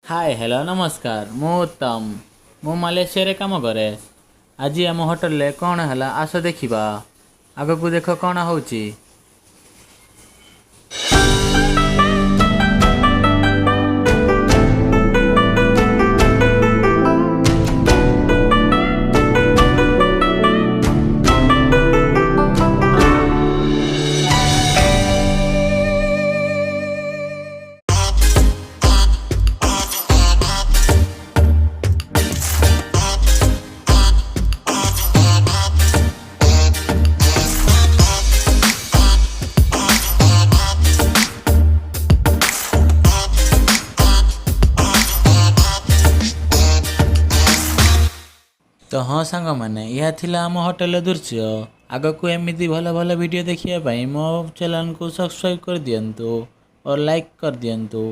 Hi hello नमस्कार मु उत्तम मु मालयेशिया रे काम करे। आज आम होटल ले कौन है आस देखा आग को देख कौन होची। तो हाँ सांग मैंने यह थिला आम होटल दृश्य। आग को एमती भल भल वीडियो देखिए मो चैनल को सब्सक्राइब कर दियंतु और लाइक कर दियंतु।